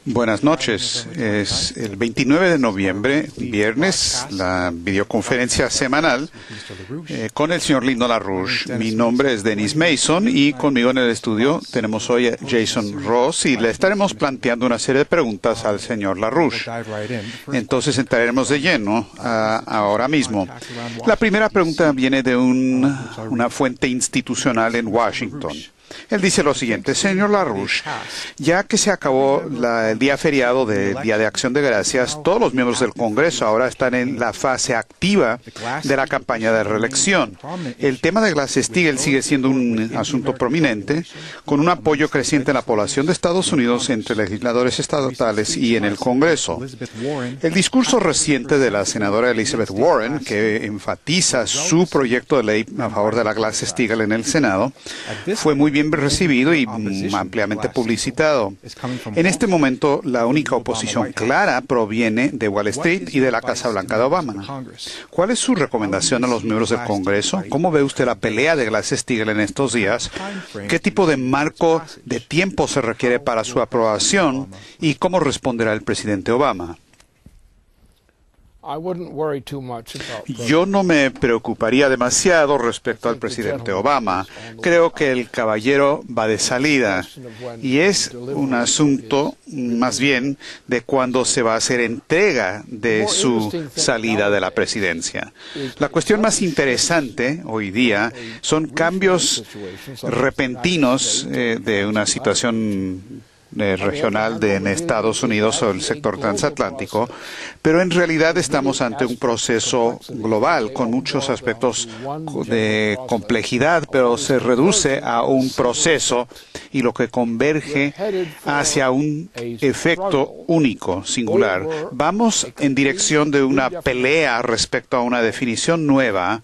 Buenas noches. Es el 29 de noviembre, viernes, la videoconferencia semanal con el señor Lyndon LaRouche. Mi nombre es Dennis Mason y conmigo en el estudio tenemos hoy a Jason Ross y le estaremos planteando una serie de preguntas al señor LaRouche. Entonces entraremos de lleno ahora mismo. La primera pregunta viene de una fuente institucional en Washington. Él dice lo siguiente: señor LaRouche, ya que se acabó el día feriado del Día de Acción de Gracias, todos los miembros del Congreso ahora están en la fase activa de la campaña de reelección. El tema de Glass-Steagall sigue siendo un asunto prominente, con un apoyo creciente en la población de Estados Unidos entre legisladores estatales y en el Congreso. El discurso reciente de la senadora Elizabeth Warren, que enfatiza su proyecto de ley a favor de la Glass-Steagall en el Senado, fue muy bien recibido y ampliamente publicitado. En este momento, la única oposición clara proviene de Wall Street y de la Casa Blanca de Obama. ¿Cuál es su recomendación a los miembros del Congreso? ¿Cómo ve usted la pelea de Glass-Steagall en estos días? ¿Qué tipo de marco de tiempo se requiere para su aprobación? ¿Y cómo responderá el presidente Obama? Yo no me preocuparía demasiado respecto al presidente Obama. Creo que el caballero va de salida y es un asunto más bien de cuándo se va a hacer entrega de su salida de la presidencia. La cuestión más interesante hoy día son cambios repentinos de una situación regional en Estados Unidos o el sector transatlántico, pero en realidad estamos ante un proceso global con muchos aspectos de complejidad, pero se reduce a un proceso y lo que converge hacia un efecto único, singular. Vamos en dirección de una pelea respecto a una definición nueva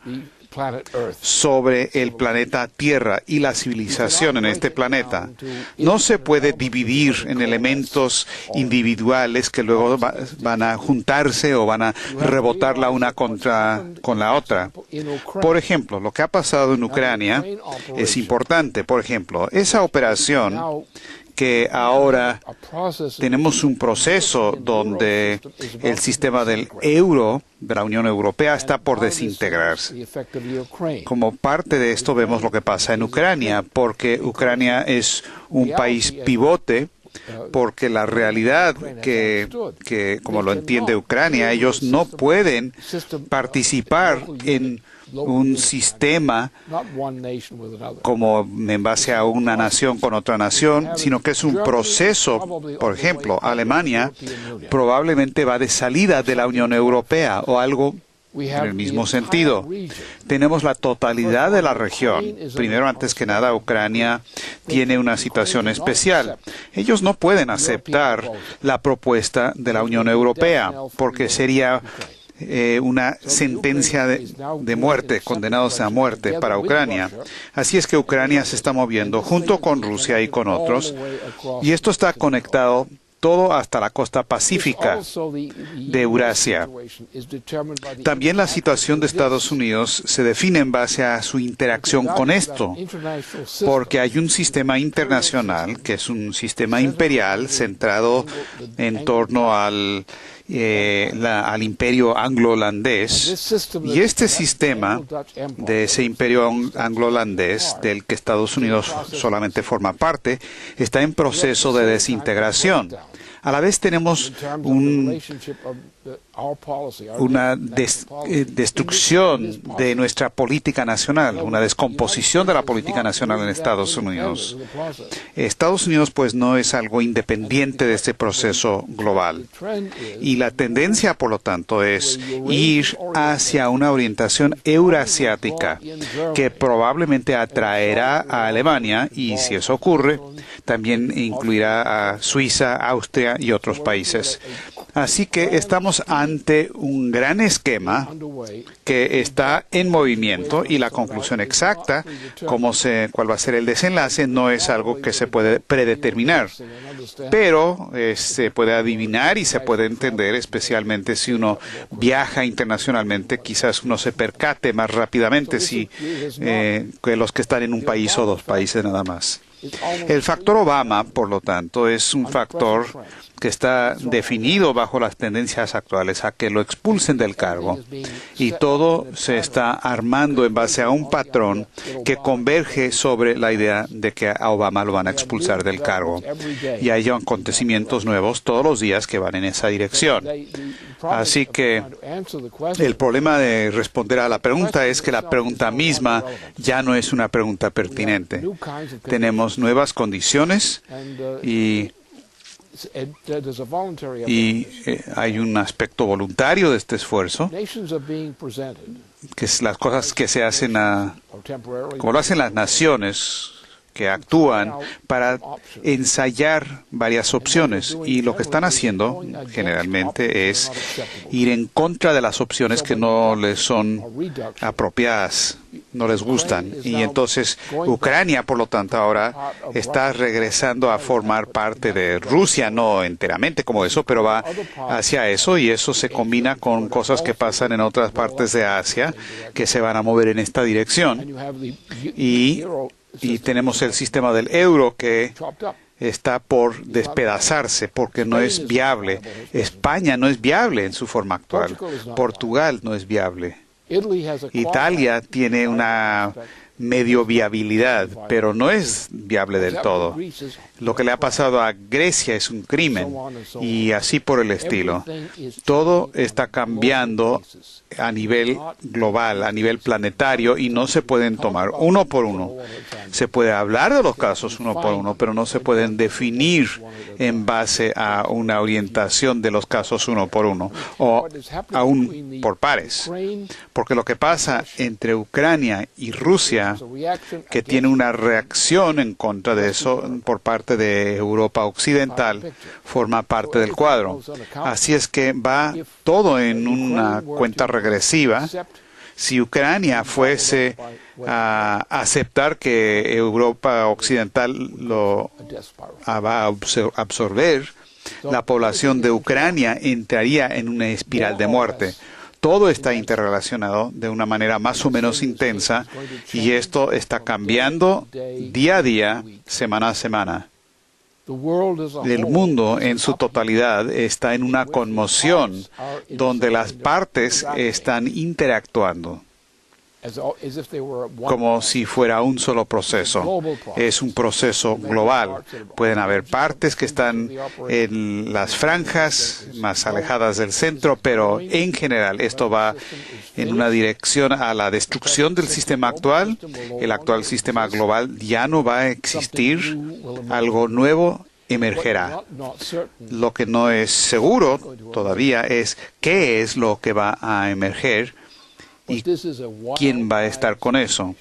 sobre el planeta Tierra y la civilización en este planeta. No se puede dividir en elementos individuales que luego van a juntarse o van a rebotar la una con la otra. Por ejemplo, lo que ha pasado en Ucrania es importante. Por ejemplo, esa operación que ahora tenemos un proceso donde el sistema del euro de la Unión Europea está por desintegrarse. Como parte de esto vemos lo que pasa en Ucrania, porque Ucrania es un país pivote, porque la realidad que como lo entiende Ucrania, ellos no pueden participar en un sistema como en base a una nación con otra nación, sino que es un proceso. Por ejemplo, Alemania probablemente va de salida de la Unión Europea o algo en el mismo sentido. Tenemos la totalidad de la región. Primero, antes que nada, Ucrania tiene una situación especial. Ellos no pueden aceptar la propuesta de la Unión Europea porque sería una sentencia de muerte, condenados a muerte para Ucrania. Así es que Ucrania se está moviendo junto con Rusia y con otros, y esto está conectado todo hasta la costa pacífica de Eurasia. También la situación de Estados Unidos se define en base a su interacción con esto, porque hay un sistema internacional que es un sistema imperial centrado en torno al imperio anglo-holandés, y este sistema de ese imperio anglo-holandés, del que Estados Unidos solamente forma parte, está en proceso de desintegración. A la vez tenemos una destrucción de nuestra política nacional, una descomposición de la política nacional en Estados Unidos. Estados Unidos, pues, no es algo independiente de este proceso global. Y la tendencia, por lo tanto, es ir hacia una orientación eurasiática que probablemente atraerá a Alemania y, si eso ocurre, también incluirá a Suiza, Austria y otros países. Así que estamos ante un gran esquema que está en movimiento y la conclusión exacta, cuál va a ser el desenlace, no es algo que se puede predeterminar. Pero se puede adivinar y se puede entender, especialmente si uno viaja internacionalmente, quizás uno se percate más rápidamente que los que están en un país o dos países nada más. El factor Obama, por lo tanto, es un factor que está definido bajo las tendencias actuales a que lo expulsen del cargo. Y todo se está armando en base a un patrón que converge sobre la idea de que a Obama lo van a expulsar del cargo. Y hay acontecimientos nuevos todos los días que van en esa dirección. Así que el problema de responder a la pregunta es que la pregunta misma ya no es una pregunta pertinente. Tenemos nuevas condiciones y hay un aspecto voluntario de este esfuerzo, que es las cosas que se hacen como lo hacen las naciones que actúan para ensayar varias opciones, y lo que están haciendo generalmente es ir en contra de las opciones que no les son apropiadas, no les gustan. Y entonces Ucrania, por lo tanto, ahora está regresando a formar parte de Rusia, no enteramente como eso, pero va hacia eso, y eso se combina con cosas que pasan en otras partes de Asia que se van a mover en esta dirección. Y tenemos el sistema del euro que está por despedazarse porque no es viable. España no es viable en su forma actual. Portugal no es viable. Italia tiene una medio viabilidad, pero no es viable del todo. Lo que le ha pasado a Grecia es un crimen, y así por el estilo. Todo está cambiando a nivel global, a nivel planetario, y no se pueden tomar uno por uno. Se puede hablar de los casos uno por uno, pero no se pueden definir en base a una orientación de los casos uno por uno, o aún por pares. Porque lo que pasa entre Ucrania y Rusia, que tiene una reacción en contra de eso por parte de Europa Occidental, forma parte del cuadro. Así es que va todo en una cuenta regresiva. Si Ucrania fuese a aceptar que Europa Occidental lo va a absorber, la población de Ucrania entraría en una espiral de muerte. Todo está interrelacionado de una manera más o menos intensa, y esto está cambiando día a día, semana a semana. El mundo en su totalidad está en una conmoción donde las partes están interactuando como si fuera un solo proceso. Es un proceso global. Pueden haber partes que están en las franjas más alejadas del centro, pero en general esto va en una dirección a la destrucción del sistema actual. El actual sistema global ya no va a existir. Algo nuevo emergerá. Lo que no es seguro todavía es qué es lo que va a emerger y quién va a estar con eso.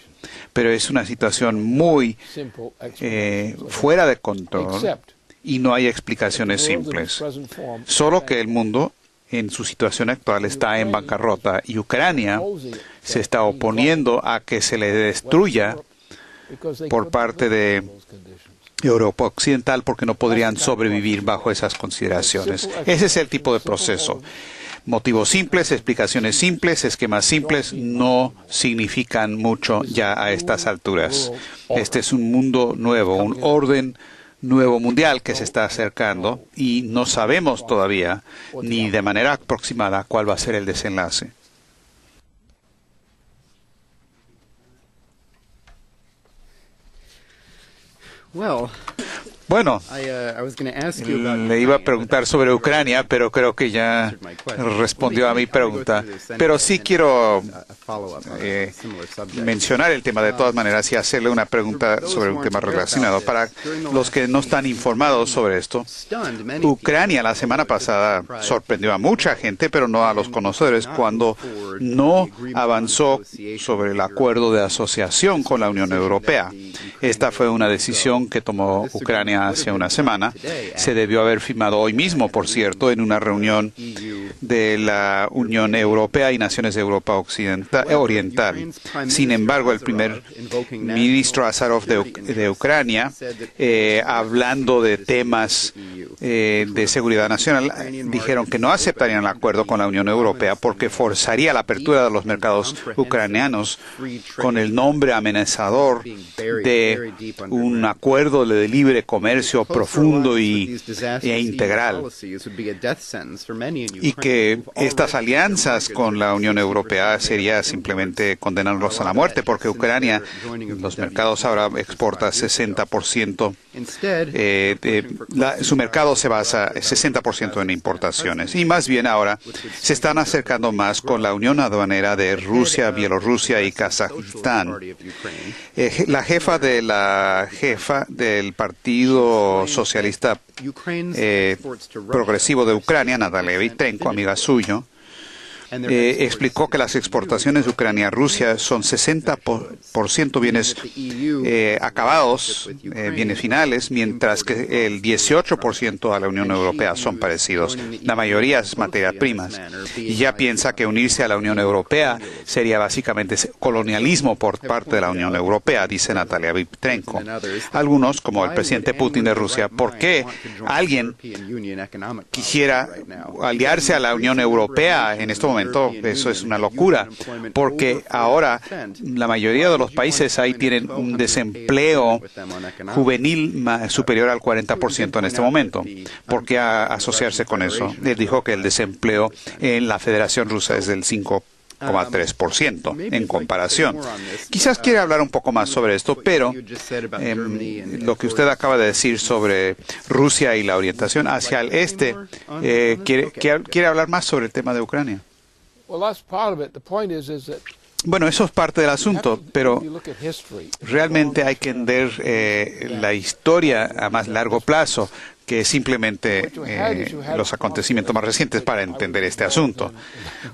Pero es una situación muy fuera de control y no hay explicaciones simples. Solo que el mundo en su situación actual está en bancarrota, y Ucrania se está oponiendo a que se le destruya por parte de Europa Occidental, porque no podrían sobrevivir bajo esas consideraciones. Ese es el tipo de proceso. Motivos simples, explicaciones simples, esquemas simples no significan mucho ya a estas alturas. Este es un mundo nuevo, un orden nuevo mundial que se está acercando, y no sabemos todavía ni de manera aproximada cuál va a ser el desenlace. Bueno, le iba a preguntar sobre Ucrania, pero creo que ya respondió a mi pregunta. Pero sí quiero mencionar el tema de todas maneras y hacerle una pregunta sobre un tema relacionado. Para los que no están informados sobre esto, Ucrania la semana pasada sorprendió a mucha gente, pero no a los conocedores, cuando no avanzó sobre el acuerdo de asociación con la Unión Europea. Esta fue una decisión que tomó Ucrania hace una semana. Se debió haber firmado hoy mismo, por cierto, en una reunión de la Unión Europea y naciones de Europa Oriental. Sin embargo, el primer ministro Azarov de Ucrania, hablando de temas de seguridad nacional, dijeron que no aceptarían el acuerdo con la Unión Europea porque forzaría la apertura de los mercados ucranianos con el nombre amenazador de un acuerdo de libre comercio profundo e integral, y que estas alianzas con la Unión Europea sería simplemente condenarlos a la muerte, porque Ucrania, los mercados ahora exporta 60%, su mercado se basa 60% en importaciones, y más bien ahora se están acercando más con la Unión Aduanera de Rusia, Bielorrusia y Kazajistán. La jefa del Partido Socialista Progresivo de Ucrania, Natalia Vitrenko, amiga suyo, explicó que las exportaciones de Ucrania a Rusia son 60% bienes acabados, bienes finales, mientras que el 18% a la Unión Europea son parecidos. La mayoría es materias primas. Y ya piensa que unirse a la Unión Europea sería básicamente colonialismo por parte de la Unión Europea, dice Natalia Vitrenko. Algunos, como el presidente Putin de Rusia, ¿por qué alguien quisiera aliarse a la Unión Europea en este momento? Eso es una locura, porque ahora la mayoría de los países ahí tienen un desempleo juvenil superior al 40% en este momento. ¿Por qué asociarse con eso? Él dijo que el desempleo en la Federación Rusa es del 5,3% en comparación. Quizás quiere hablar un poco más sobre esto, pero lo que usted acaba de decir sobre Rusia y la orientación hacia el este, ¿quiere hablar más sobre el tema de Ucrania? Bueno, eso es parte del asunto, pero realmente hay que entender la historia a más largo plazo que simplemente los acontecimientos más recientes para entender este asunto.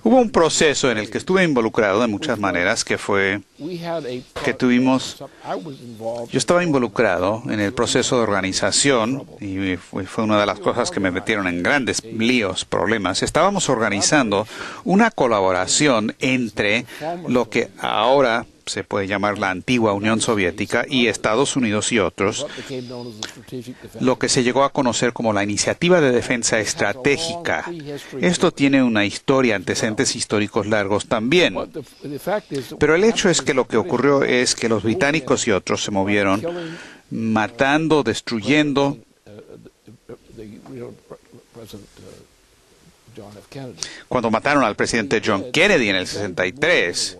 Hubo un proceso en el que estuve involucrado de muchas maneras, que fue que yo estaba involucrado en el proceso de organización, y fue una de las cosas que me metieron en grandes líos, problemas. Estábamos organizando una colaboración entre lo que ahora se puede llamar la antigua Unión Soviética y Estados Unidos y otros, lo que se llegó a conocer como la Iniciativa de Defensa Estratégica. Esto tiene una historia, antecedentes históricos largos también. Pero el hecho es que lo que ocurrió es que los británicos y otros se movieron matando, destruyendo. Cuando mataron al presidente John Kennedy en el 63,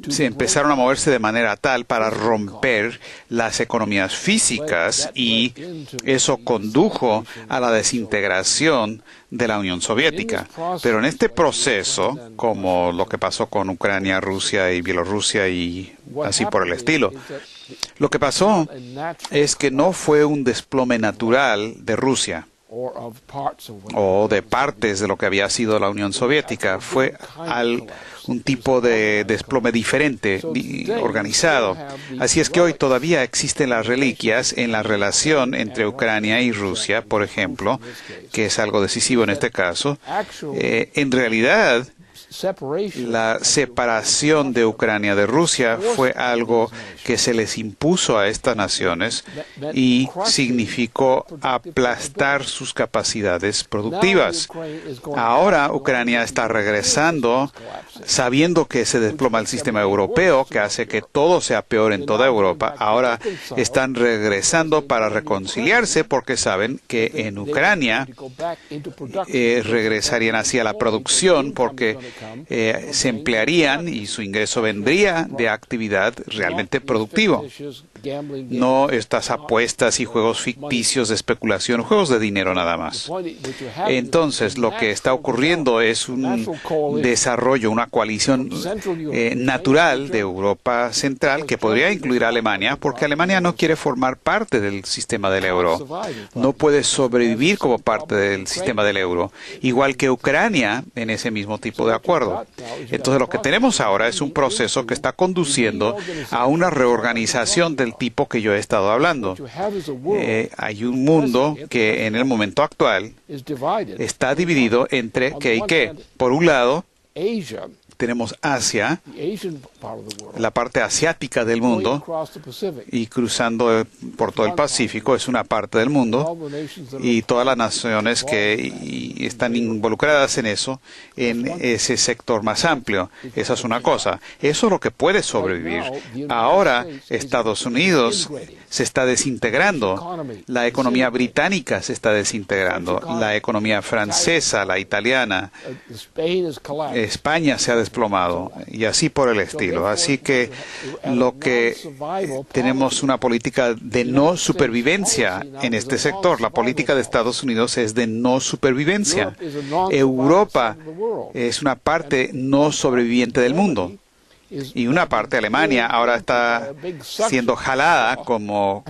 se empezaron a moverse de manera tal para romper las economías físicas, y eso condujo a la desintegración de la Unión Soviética. Pero en este proceso, como lo que pasó con Ucrania, Rusia y Bielorrusia y así por el estilo, lo que pasó es que no fue un desplome natural de Rusia o de partes de lo que había sido la Unión Soviética. Fue un tipo de desplome diferente, organizado. Así es que hoy todavía existen las reliquias en la relación entre Ucrania y Rusia, por ejemplo, que es algo decisivo en este caso. En realidad, la separación de Ucrania de Rusia fue algo que se les impuso a estas naciones y significó aplastar sus capacidades productivas. Ahora Ucrania está regresando sabiendo que se desploma el sistema europeo, que hace que todo sea peor en toda Europa. Ahora están regresando para reconciliarse porque saben que en Ucrania regresarían hacia la producción porque se emplearían y su ingreso vendría de actividad realmente productiva. No estas apuestas y juegos ficticios de especulación, juegos de dinero nada más. Entonces, lo que está ocurriendo es un desarrollo, una coalición natural de Europa Central que podría incluir a Alemania, porque Alemania no quiere formar parte del sistema del euro. No puede sobrevivir como parte del sistema del euro, igual que Ucrania en ese mismo tipo de acuerdo. Entonces, lo que tenemos ahora es un proceso que está conduciendo a una reorganización del del tipo que yo he estado hablando. Hay un mundo que en el momento actual está dividido entre qué y qué. Por un lado, tenemos Asia, la parte asiática del mundo, y cruzando por todo el Pacífico es una parte del mundo, y todas las naciones que están involucradas en eso, en ese sector más amplio. Esa es una cosa. Eso es lo que puede sobrevivir. Ahora, Estados Unidos se está desintegrando. La economía británica se está desintegrando. La economía francesa, la italiana, España se ha desplomado y así por el estilo. Así que tenemos una política de no supervivencia en este sector. La política de Estados Unidos es de no supervivencia. Europa es una parte no sobreviviente del mundo. Y una parte, Alemania, ahora está siendo jalada como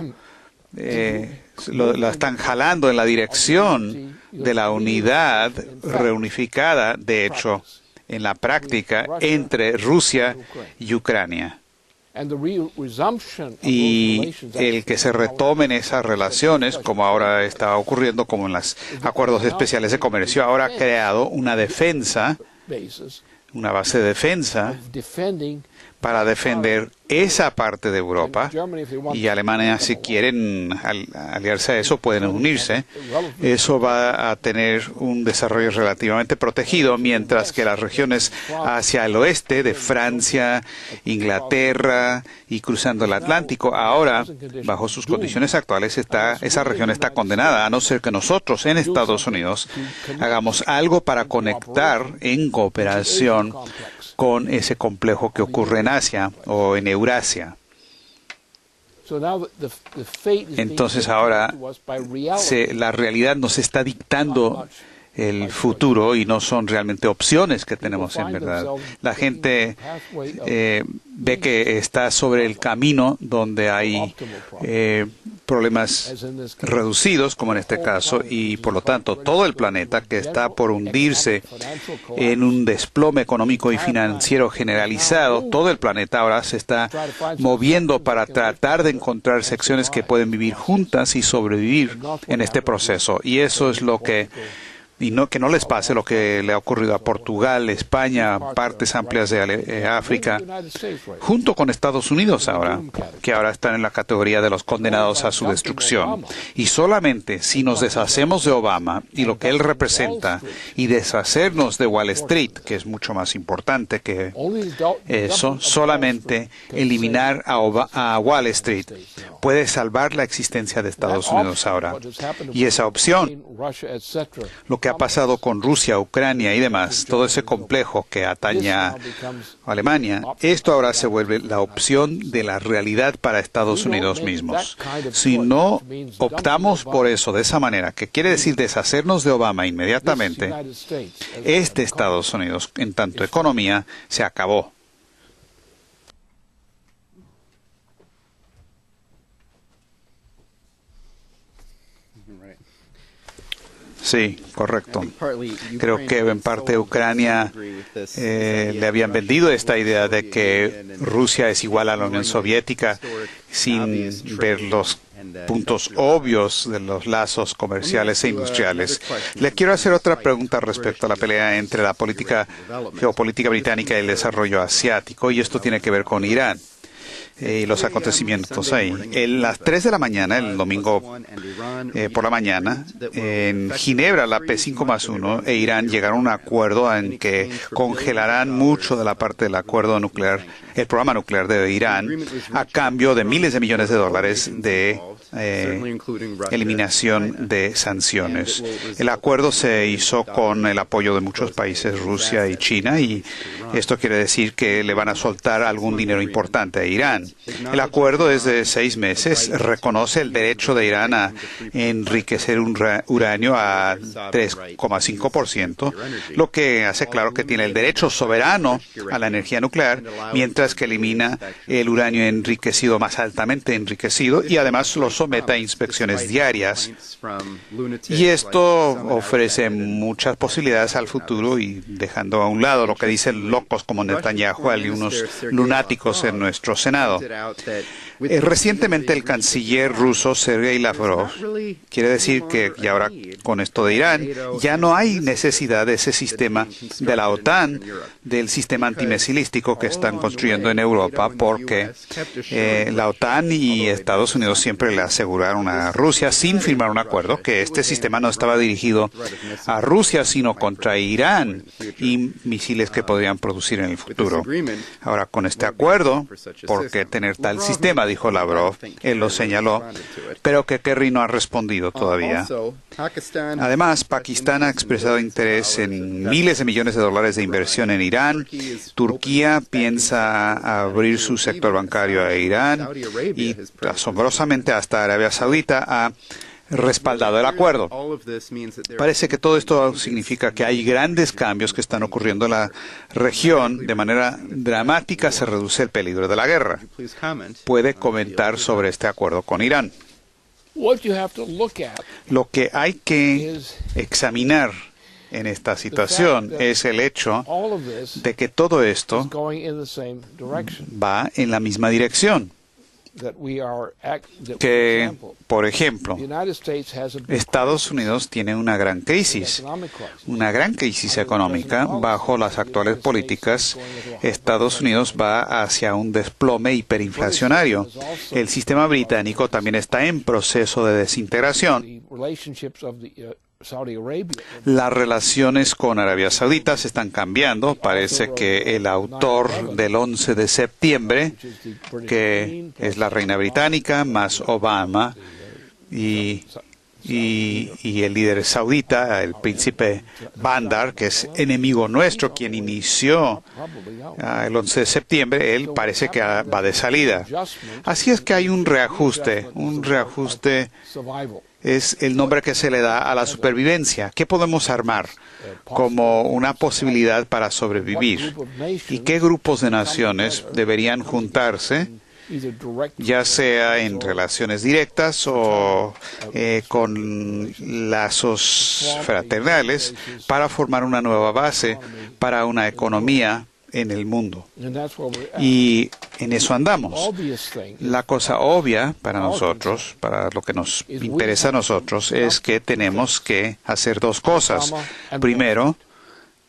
la están jalando en la dirección de la unidad reunificada, de hecho, en la práctica, entre Rusia y Ucrania. Y el que se retomen esas relaciones, como ahora está ocurriendo, como en los acuerdos especiales de comercio, ahora ha creado una defensa, una base de defensa para defender esa parte de Europa, y Alemania, si quieren aliarse a eso, pueden unirse. Eso va a tener un desarrollo relativamente protegido, mientras que las regiones hacia el oeste de Francia, Inglaterra y cruzando el Atlántico, ahora, bajo sus condiciones actuales, esa región está condenada, a no ser que nosotros en Estados Unidos hagamos algo para conectar en cooperación con ese complejo que ocurre en Asia o en Eurasia. Entonces ahora la realidad nos está dictando el futuro y no son realmente opciones que tenemos en verdad. La gente ve que está sobre el camino donde hay problemas reducidos, como en este caso, y por lo tanto todo el planeta que está por hundirse en un desplome económico y financiero generalizado, todo el planeta ahora se está moviendo para tratar de encontrar secciones que pueden vivir juntas y sobrevivir en este proceso. Y eso es lo que que no les pase lo que le ha ocurrido a Portugal, España, partes amplias de África, junto con Estados Unidos ahora, que ahora están en la categoría de los condenados a su destrucción. Y solamente si nos deshacemos de Obama y lo que él representa, y deshacernos de Wall Street, que es mucho más importante que eso, solamente eliminar a Wall Street puede salvar la existencia de Estados Unidos ahora. Y esa opción, lo que ha pasado con Rusia, Ucrania y demás, todo ese complejo que atañe a Alemania, esto ahora se vuelve la opción de la realidad para Estados Unidos mismos. Si no optamos por eso de esa manera, que quiere decir deshacernos de Obama inmediatamente, este Estados Unidos, en tanto economía, se acabó. Sí, correcto. Creo que en parte Ucrania le habían vendido esta idea de que Rusia es igual a la Unión Soviética sin ver los puntos obvios de los lazos comerciales e industriales. Le quiero hacer otra pregunta respecto a la pelea entre la geopolítica británica y el desarrollo asiático, y esto tiene que ver con Irán. Y los acontecimientos ahí. A las 3 de la mañana, el domingo por la mañana, en Ginebra, la P5+1 e Irán llegaron a un acuerdo en que congelarán mucho de la parte del acuerdo nuclear, el programa nuclear de Irán, a cambio de miles de millones de dólares de eliminación de sanciones. El acuerdo se hizo con el apoyo de muchos países, Rusia y China, y esto quiere decir que le van a soltar algún dinero importante a Irán. El acuerdo es de 6 meses, reconoce el derecho de Irán a enriquecer uranio a 3,5%, lo que hace claro que tiene el derecho soberano a la energía nuclear, mientras que elimina el uranio enriquecido, más altamente enriquecido, y además lo somete a inspecciones diarias. Y esto ofrece muchas posibilidades al futuro, y dejando a un lado lo que dicen locos como Netanyahu y unos lunáticos en nuestro Senado. diciendo. Recientemente el canciller ruso Sergei Lavrov quiere decir que, y ahora con esto de Irán, ya no hay necesidad de ese sistema de la OTAN, del sistema antimisilístico que están construyendo en Europa, porque la OTAN y Estados Unidos siempre le aseguraron a Rusia, sin firmar un acuerdo, que este sistema no estaba dirigido a Rusia, sino contra Irán y misiles que podrían producir en el futuro. Ahora, con este acuerdo, ¿por qué tener tal sistema?, dijo Lavrov. Él lo señaló, pero que Kerry no ha respondido todavía. Además, Pakistán ha expresado interés en miles de millones de dólares de inversión en Irán. Turquía piensa abrir su sector bancario a Irán y, asombrosamente, hasta Arabia Saudita ha respaldado el acuerdo. Parece que todo esto significa que hay grandes cambios que están ocurriendo en la región. De manera dramática se reduce el peligro de la guerra. ¿Puede comentar sobre este acuerdo con Irán? Lo que hay que examinar en esta situación es el hecho de que todo esto va en la misma dirección. Que, por ejemplo, Estados Unidos tiene una gran crisis económica. Bajo las actuales políticas, Estados Unidos va hacia un desplome hiperinflacionario. El sistema británico también está en proceso de desintegración. Las relaciones con Arabia Saudita se están cambiando. Parece que el autor del 11 de septiembre, que es la reina británica, más Obama y el líder saudita, el príncipe Bandar, que es enemigo nuestro, quien inició el 11 de septiembre, él parece que va de salida. Así es que hay un reajuste. Un reajuste es el nombre que se le da a la supervivencia. ¿Qué podemos armar como una posibilidad para sobrevivir? ¿Y qué grupos de naciones deberían juntarse, ya sea en relaciones directas o con lazos fraternales, para formar una nueva base para una economía en el mundo? Y en eso andamos. La cosa obvia para nosotros, para lo que nos interesa a nosotros, es que tenemos que hacer dos cosas. Primero,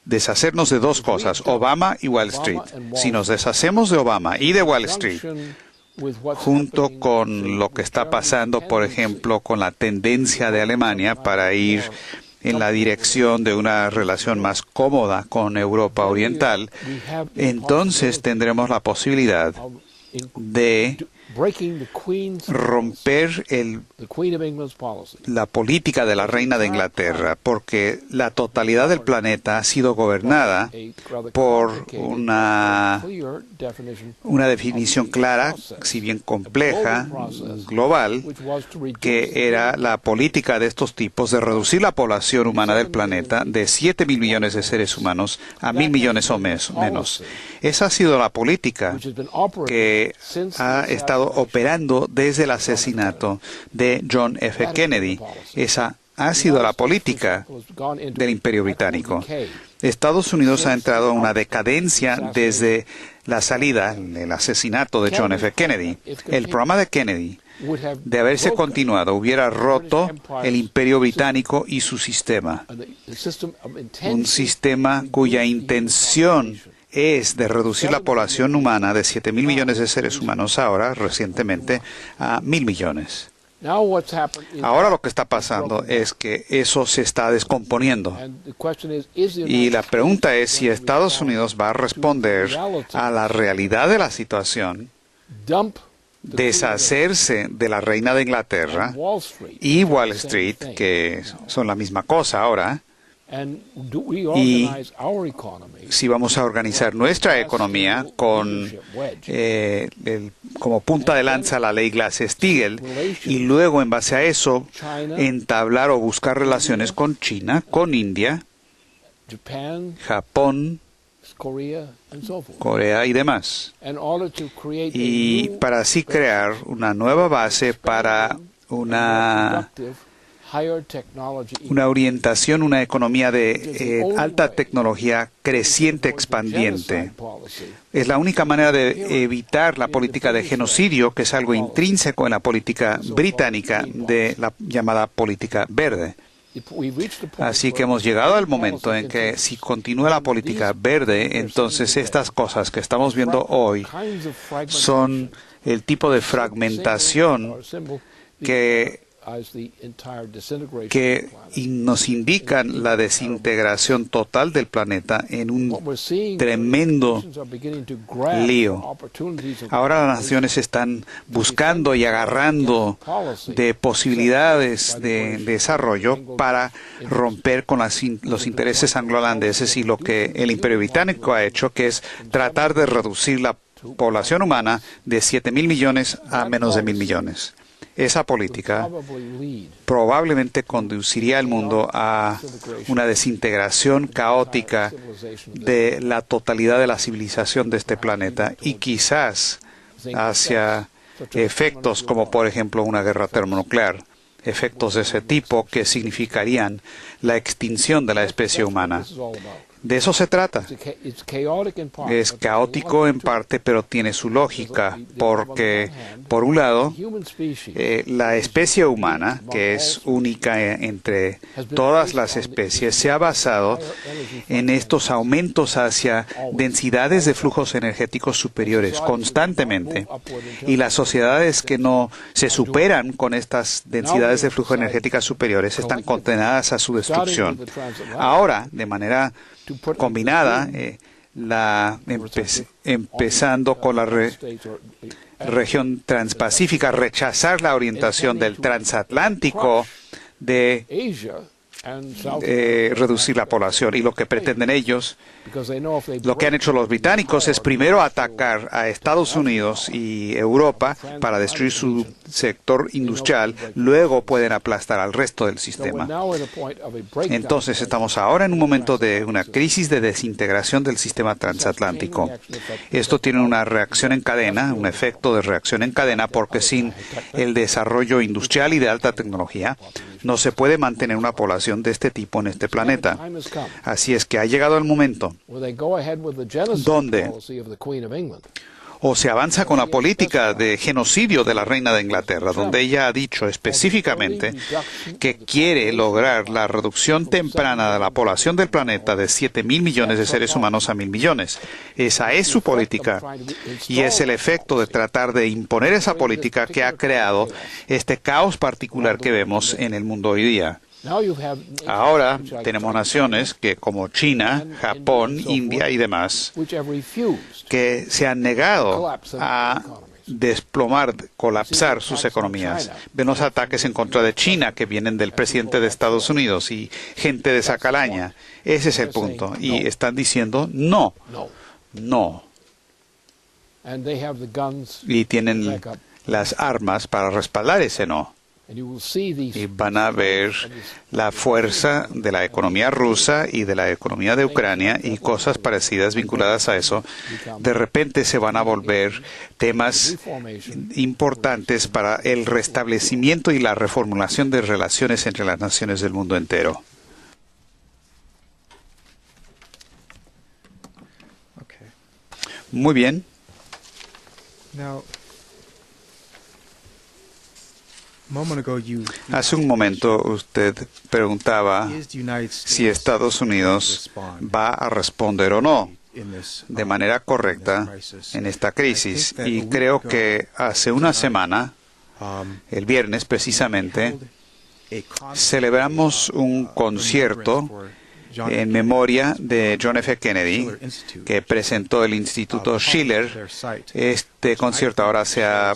deshacernos de dos cosas, Obama y Wall Street. Si nos deshacemos de Obama y de Wall Street, junto con lo que está pasando, por ejemplo, con la tendencia de Alemania para ir en la dirección de una relación más cómoda con Europa Oriental, entonces tendremos la posibilidad de romper la política de la reina de Inglaterra, porque la totalidad del planeta ha sido gobernada por una definición clara, si bien compleja, global, que era la política de estos tipos de reducir la población humana del planeta de 7.000 millones de seres humanos a 1.000 millones o menos. Esa ha sido la política que ha estado operando desde el asesinato de John F. Kennedy. Esa ha sido la política del Imperio Británico. Estados Unidos ha entrado en una decadencia desde la salida, el asesinato de John F. Kennedy. El programa de Kennedy, de haberse continuado, hubiera roto el Imperio Británico y su sistema. Un sistema cuya intención es de reducir la población humana de 7.000 millones de seres humanos ahora, recientemente, a 1.000 millones. Ahora lo que está pasando es que eso se está descomponiendo. Y la pregunta es si Estados Unidos va a responder a la realidad de la situación, deshacerse de la reina de Inglaterra y Wall Street, que son la misma cosa ahora, y si vamos a organizar nuestra economía con como punta de lanza la ley Glass-Steagall, y luego en base a eso entablar o buscar relaciones con China, con India, Japón, Corea y demás, y para así crear una nueva base para una una orientación, una economía de alta tecnología creciente, expandiente. Es la única manera de evitar la política de genocidio, que es algo intrínseco en la política británica de la llamada política verde. Así que hemos llegado al momento en que si continúa la política verde, entonces estas cosas que estamos viendo hoy son el tipo de fragmentación que nos indican la desintegración total del planeta en un tremendo lío. Ahora las naciones están buscando y agarrando de posibilidades de desarrollo para romper con los intereses anglo-holandeses y lo que el Imperio Británico ha hecho, que es tratar de reducir la población humana de 7.000 millones a menos de 1.000 millones. Esa política probablemente conduciría al mundo a una desintegración caótica de la totalidad de la civilización de este planeta y quizás hacia efectos como, por ejemplo, una guerra termonuclear. Efectos de ese tipo que significarían la extinción de la especie humana. De eso se trata. Es caótico en parte, pero tiene su lógica, porque, por un lado, la especie humana, que es única entre todas las especies, se ha basado en estos aumentos hacia densidades de flujos energéticos superiores constantemente. Y las sociedades que no se superan con estas densidades de flujo energéticas superiores están condenadas a su destrucción. Ahora, de manera combinada, empezando con la región transpacífica, rechazar la orientación del transatlántico de reducir la población. Y lo que pretenden ellos, lo que han hecho los británicos es primero atacar a Estados Unidos y Europa para destruir su sector industrial, luego pueden aplastar al resto del sistema. Entonces estamos ahora en un momento de una crisis de desintegración del sistema transatlántico. Esto tiene una reacción en cadena, un efecto de reacción en cadena, porque sin el desarrollo industrial y de alta tecnología no se puede mantener una población de este tipo en este planeta. Así es que ha llegado el momento donde o se avanza con la política de genocidio de la reina de Inglaterra, donde ella ha dicho específicamente que quiere lograr la reducción temprana de la población del planeta de 7.000 millones de seres humanos a 1.000 millones. Esa es su política y es el efecto de tratar de imponer esa política que ha creado este caos particular que vemos en el mundo hoy día. Ahora tenemos naciones que como China, Japón, India y demás que se han negado a desplomar, colapsar sus economías. Ven los ataques en contra de China que vienen del presidente de Estados Unidos y gente de esa calaña. Ese es el punto. Y están diciendo no, no. Y tienen las armas para respaldar ese no. Y van a ver la fuerza de la economía rusa y de la economía de Ucrania y cosas parecidas vinculadas a eso. De repente se van a volver temas importantes para el restablecimiento y la reformulación de relaciones entre las naciones del mundo entero. Muy bien. Hace un momento usted preguntaba si Estados Unidos va a responder o no de manera correcta en esta crisis. Y creo que hace una semana, el viernes precisamente, celebramos un concierto en memoria de John F. Kennedy, que presentó el Instituto Schiller. Este concierto ahora se ha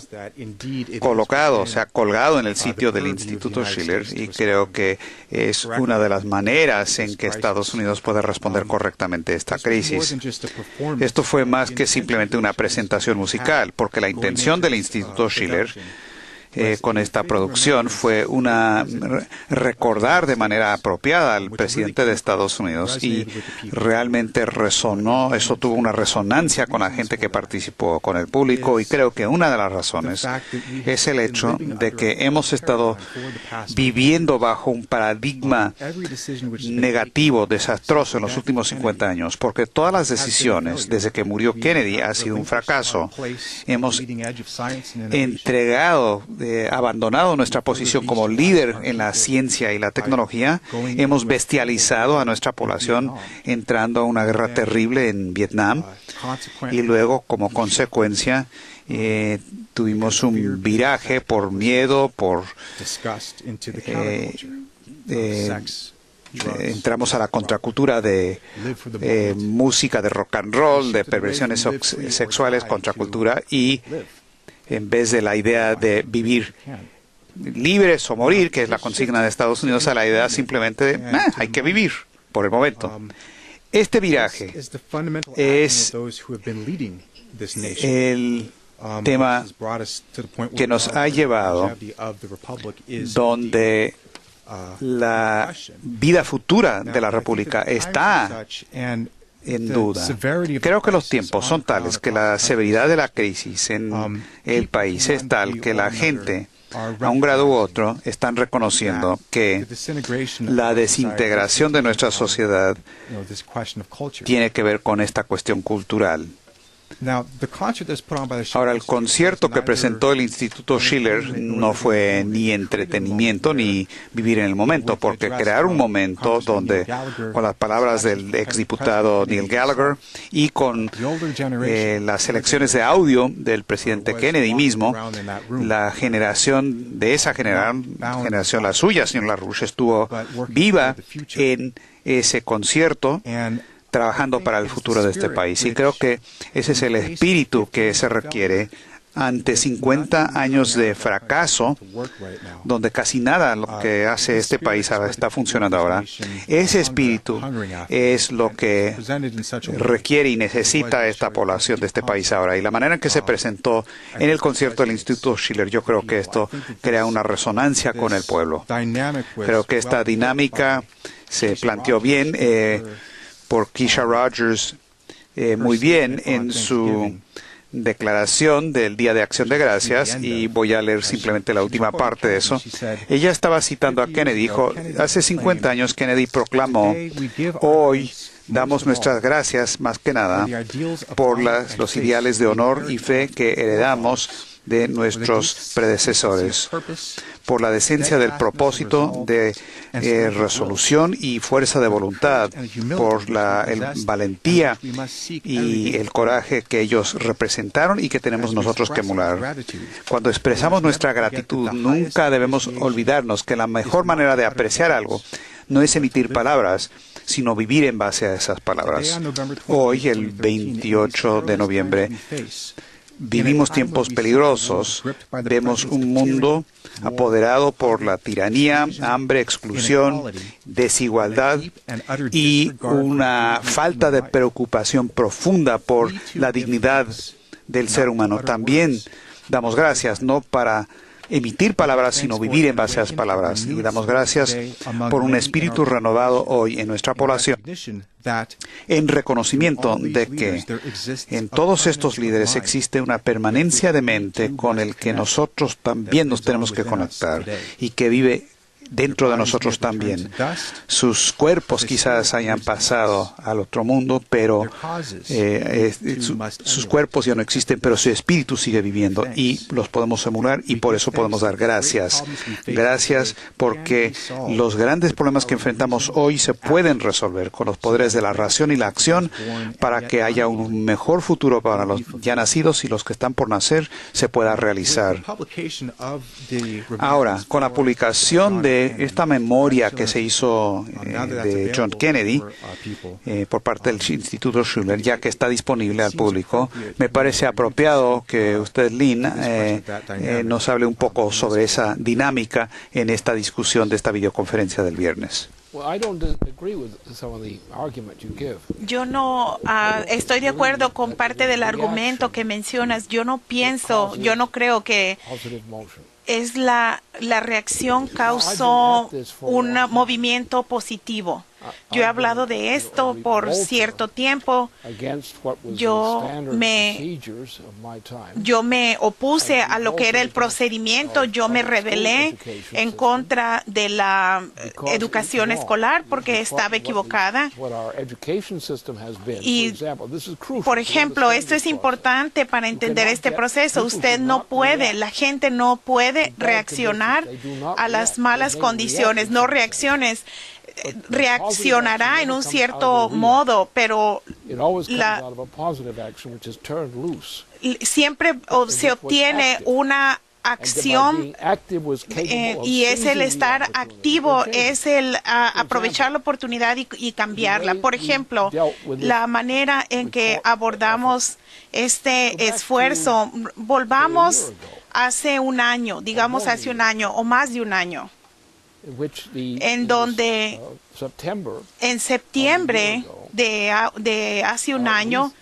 colgado en el sitio del Instituto Schiller y creo que es una de las maneras en que Estados Unidos puede responder correctamente a esta crisis. Esto fue más que simplemente una presentación musical, porque la intención del Instituto Schiller con esta producción fue recordar de manera apropiada al presidente de Estados Unidos, y realmente resonó, eso tuvo una resonancia con la gente que participó, con el público, y creo que una de las razones es el hecho de que hemos estado viviendo bajo un paradigma negativo, desastroso en los últimos 50 años, porque todas las decisiones desde que murió Kennedy ha sido un fracaso. Hemos abandonado nuestra posición como líder en la ciencia y la tecnología. Hemos bestializado a nuestra población, entrando a una guerra terrible en Vietnam, y luego, como consecuencia, tuvimos un viraje por miedo, entramos a la contracultura de música de rock and roll, de perversiones sexuales, contracultura, y en vez de la idea de vivir libres o morir, que es la consigna de Estados Unidos, a la idea simplemente de hay que vivir por el momento. Este viraje es el tema que nos ha llevado donde la vida futura de la República está en duda. Creo que los tiempos son tales que la severidad de la crisis en el país es tal que la gente, a un grado u otro, están reconociendo que la desintegración de nuestra sociedad tiene que ver con esta cuestión cultural. Ahora, el concierto que presentó el Instituto Schiller no fue ni entretenimiento ni vivir en el momento, porque crear un momento donde, con las palabras del exdiputado Neil Gallagher y con las selecciones de audio del presidente Kennedy mismo, la generación de esa generación, la suya, señor LaRouche, estuvo viva en ese concierto, trabajando para el futuro de este país. Y creo que ese es el espíritu que se requiere ante 50 años de fracaso, donde casi nada lo que hace este país está funcionando ahora. Ese espíritu es lo que requiere y necesita esta población de este país ahora. Y la manera en que se presentó en el concierto del Instituto Schiller, yo creo que esto crea una resonancia con el pueblo. Creo que esta dinámica se planteó bien por Keisha Rogers muy bien en su declaración del Día de Acción de Gracias, y voy a leer simplemente la última parte de eso. Ella estaba citando a Kennedy, dijo, hace 50 años Kennedy proclamó, hoy damos nuestras gracias más que nada por los ideales de honor y fe que heredamos de nuestros predecesores, por la decencia del propósito de resolución y fuerza de voluntad, por la valentía y el coraje que ellos representaron y que tenemos nosotros que emular. Cuando expresamos nuestra gratitud, nunca debemos olvidarnos que la mejor manera de apreciar algo no es emitir palabras, sino vivir en base a esas palabras. Hoy, el 28 de noviembre, vivimos tiempos peligrosos. Vemos un mundo apoderado por la tiranía, hambre, exclusión, desigualdad y una falta de preocupación profunda por la dignidad del ser humano. También damos gracias, no para emitir palabras, sino vivir en base a esas palabras. Y damos gracias por un espíritu renovado hoy en nuestra población, en reconocimiento de que en todos estos líderes existe una permanencia de mente con el que nosotros también nos tenemos que conectar y que vive dentro de nosotros también. Sus cuerpos quizás hayan pasado al otro mundo, pero sus cuerpos ya no existen, pero su espíritu sigue viviendo y los podemos emular, y por eso podemos dar gracias. Gracias porque los grandes problemas que enfrentamos hoy se pueden resolver con los poderes de la ración y la acción para que haya un mejor futuro para los ya nacidos, y los que están por nacer se pueda realizar. Ahora, con la publicación de esta memoria que se hizo de John Kennedy por parte del Instituto Schiller, ya que está disponible al público, me parece apropiado que usted, Lynn, nos hable un poco sobre esa dinámica en esta discusión de esta videoconferencia del viernes. Yo no estoy de acuerdo con parte del argumento que mencionas. Yo no creo que es la reacción causó un movimiento positivo. Yo he hablado de esto por cierto tiempo. Yo me opuse a lo que era el procedimiento. Yo me rebelé en contra de la educación escolar porque estaba equivocada. Y, por ejemplo, esto es importante para entender este proceso. La gente no puede reaccionar a las malas condiciones, no reacciones. Reaccionará en un cierto modo, pero siempre se obtiene una acción y es el estar activo, es el aprovechar la oportunidad y cambiarla. Por ejemplo, la manera en que abordamos este esfuerzo, volvamos hace un año, digamos hace un año o más de un año, en donde en septiembre de hace un año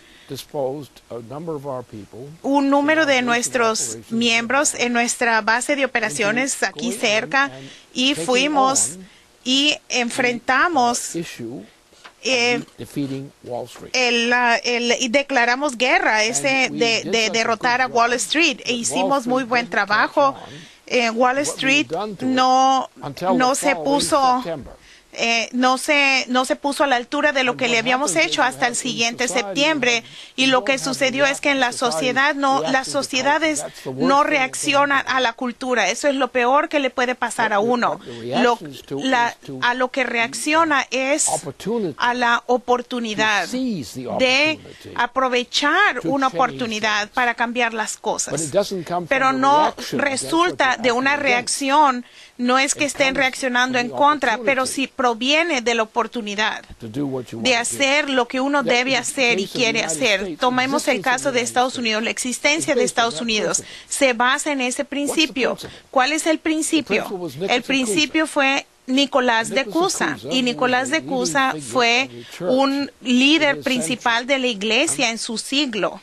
un número de nuestros miembros en nuestra base de operaciones aquí cerca y fuimos y enfrentamos y declaramos guerra de derrotar a Wall Street e hicimos muy buen trabajo. Wall Street no se puso no se puso a la altura de lo que le habíamos hecho hasta el siguiente septiembre, y lo que sucedió es que en las sociedades no reaccionan a la cultura. Eso es lo peor que le puede pasar a uno. A lo que reacciona es a la oportunidad de aprovechar una oportunidad para cambiar las cosas, pero no resulta de una reacción. No es que estén reaccionando en contra, pero sí proviene de la oportunidad de hacer lo que uno debe hacer y quiere hacer. Tomemos el caso de Estados Unidos. La existencia de Estados Unidos se basa en ese principio. ¿Cuál es el principio? El principio fue Nicolás de Cusa, y Nicolás de Cusa fue un líder principal de la iglesia en su siglo.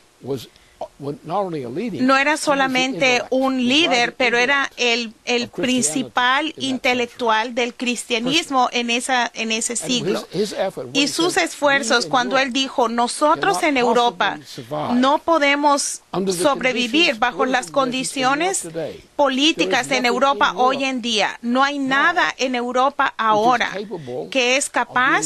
No era solamente un líder, pero era el principal intelectual del cristianismo en ese siglo. Y sus esfuerzos, cuando él dijo, nosotros en Europa no podemos sobrevivir bajo las condiciones políticas en Europa hoy en día. No hay nada en Europa ahora que es capaz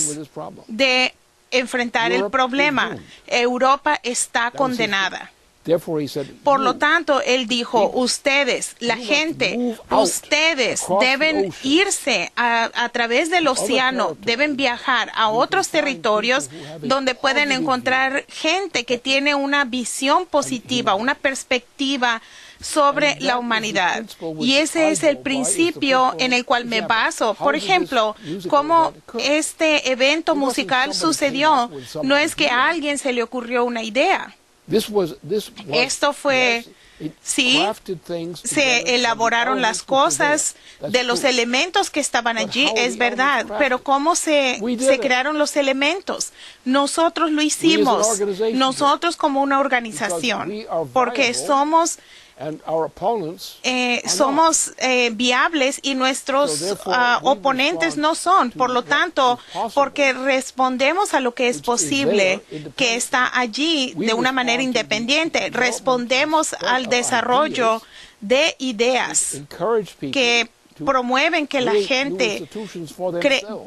de enfrentar el problema. Europa está condenada. Por lo tanto, él dijo, ustedes, la gente, ustedes deben irse a través del océano, deben viajar a otros territorios donde pueden encontrar gente que tiene una visión positiva, una perspectiva sobre la humanidad. Y ese es el principio en el cual me baso. Por ejemplo, cómo este evento musical sucedió, no es que a alguien se le ocurrió una idea. Esto fue, sí, se elaboraron las cosas de los elementos que estaban allí, es verdad, pero ¿cómo se crearon los elementos? Nosotros lo hicimos, nosotros como una organización, porque somos viables y nuestros oponentes no son. Por lo tanto, porque respondemos a lo que es posible, que está allí de una manera independiente, respondemos al desarrollo de ideas que promueven que la gente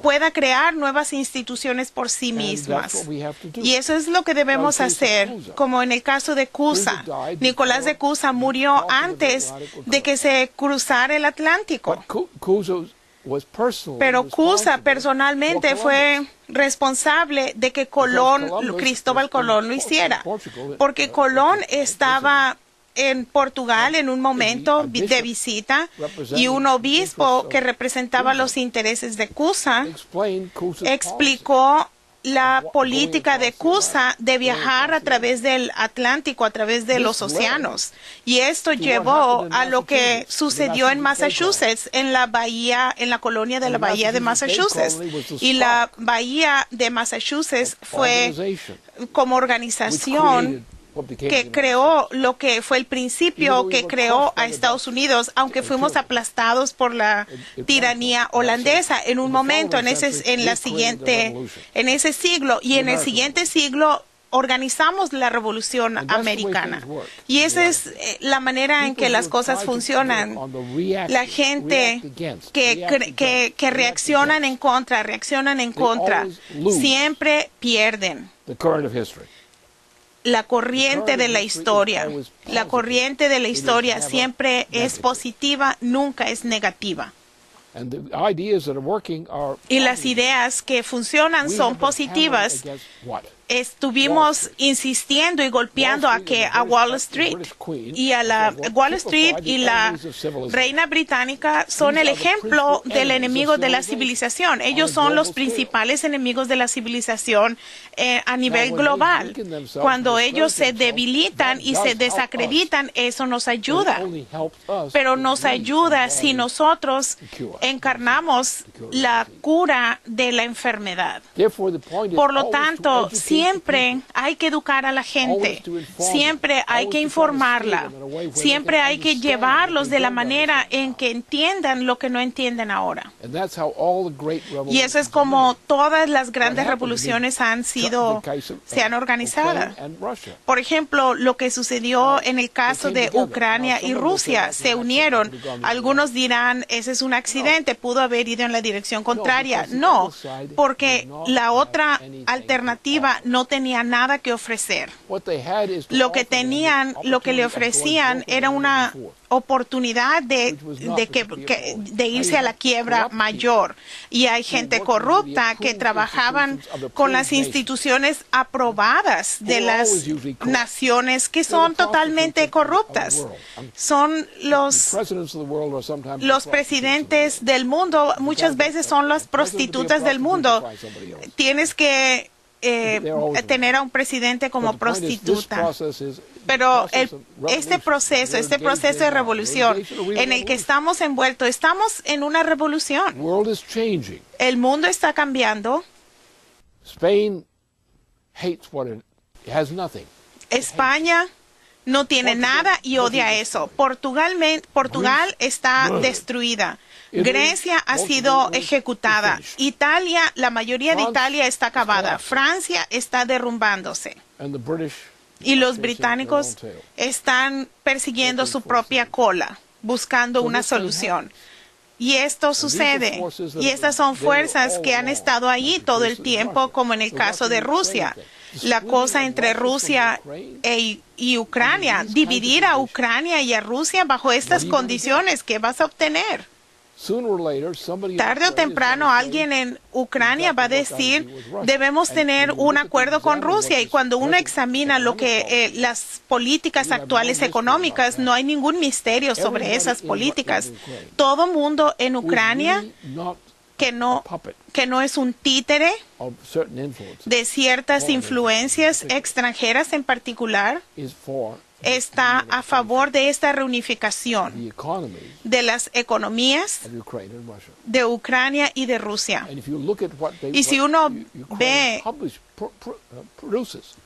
pueda crear nuevas instituciones por sí mismas. Y eso es lo que debemos hacer, como en el caso de Cusa. Nicolás de Cusa murió antes de que se cruzara el Atlántico. Pero Cusa personalmente fue responsable de que Cristóbal Colón lo hiciera, porque Colón estaba en Portugal en un momento de visita, y un obispo que representaba los intereses de Cusa explicó la política de Cusa de viajar a través del Atlántico, a través de los océanos. Y esto llevó a lo que sucedió en Massachusetts, en la bahía, en la colonia de la bahía de Massachusetts. Y la bahía de Massachusetts fue como organización que creó lo que fue el principio que creó a Estados Unidos, aunque fuimos aplastados por la tiranía holandesa en un momento, en ese siglo, y en el siguiente siglo organizamos la Revolución Americana. Y esa es la manera en que las cosas funcionan. La gente que reaccionan en contra, siempre pierden. La corriente de la historia. La corriente de la historia siempre es positiva, nunca es negativa. Y las ideas que funcionan son positivas. Estuvimos insistiendo y golpeando a Wall Street. Y a la Wall Street y la reina británica son el ejemplo del enemigo de la civilización. Ellos son los principales enemigos de la civilización a nivel global. Cuando ellos se debilitan y se desacreditan, eso nos ayuda. Pero nos ayuda si nosotros encarnamos la cura de la enfermedad. Por lo tanto, siempre hay que educar a la gente, siempre hay que informarla, siempre hay que llevarlos de la manera en que entiendan lo que no entienden ahora. Y eso es como todas las grandes revoluciones se han organizado. Por ejemplo, lo que sucedió en el caso de Ucrania y Rusia, se unieron. Algunos dirán, ese es un accidente, pudo haber ido en la dirección contraria. No, porque la otra alternativa no tenía nada que ofrecer. Lo que le ofrecían era una oportunidad de irse a la quiebra mayor. Y hay gente corrupta que trabajaban con las instituciones aprobadas de las naciones que son totalmente corruptas. Son los presidentes del mundo, muchas veces son las prostitutas del mundo. Tienes que tener a un presidente como prostituta. Pero este proceso de revolución en el que estamos envueltos, estamos en una revolución. El mundo está cambiando. España no tiene nada y odia eso. Portugal está destruida. Grecia ha sido ejecutada. Italia, la mayoría de Italia está acabada. Francia está derrumbándose. Y los británicos están persiguiendo su propia cola, buscando una solución. Y esto sucede. Y estas son fuerzas que han estado ahí todo el tiempo, como en el caso de Rusia. La cosa entre Rusia y Ucrania, dividir a Ucrania y a Rusia bajo estas condiciones, ¿qué vas a obtener? Tarde o temprano alguien en Ucrania va a decir, debemos tener un acuerdo con Rusia, y cuando uno examina lo que las políticas actuales económicas, no hay ningún misterio sobre esas políticas. Todo mundo en Ucrania que no es un títere de ciertas influencias extranjeras en particular, está a favor de esta reunificación de las economías de Ucrania y de Rusia. Y si uno ve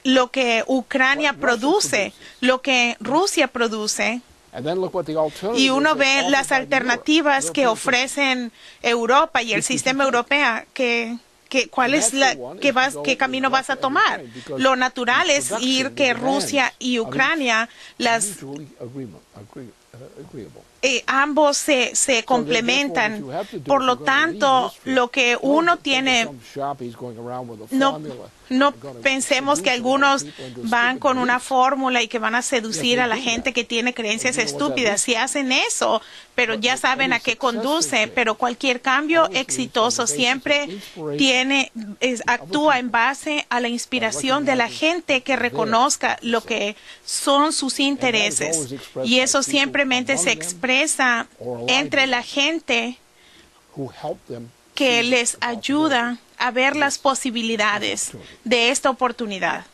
lo que Ucrania produce, lo que Rusia produce, y uno ve las alternativas que ofrecen Europa y el sistema europeo, ¿qué camino vas a tomar? Lo natural es ir que Rusia y Ucrania, ambos se complementan. Por lo tanto, lo que uno tiene, no pensemos que algunos van con una fórmula y que van a seducir a la gente que tiene creencias estúpidas. Si hacen eso, pero ya saben a qué conduce. Pero cualquier cambio exitoso siempre actúa en base a la inspiración de la gente que reconozca lo que son sus intereses. Y eso simplemente se expresa entre la gente que les ayuda a ver las posibilidades de esta oportunidad.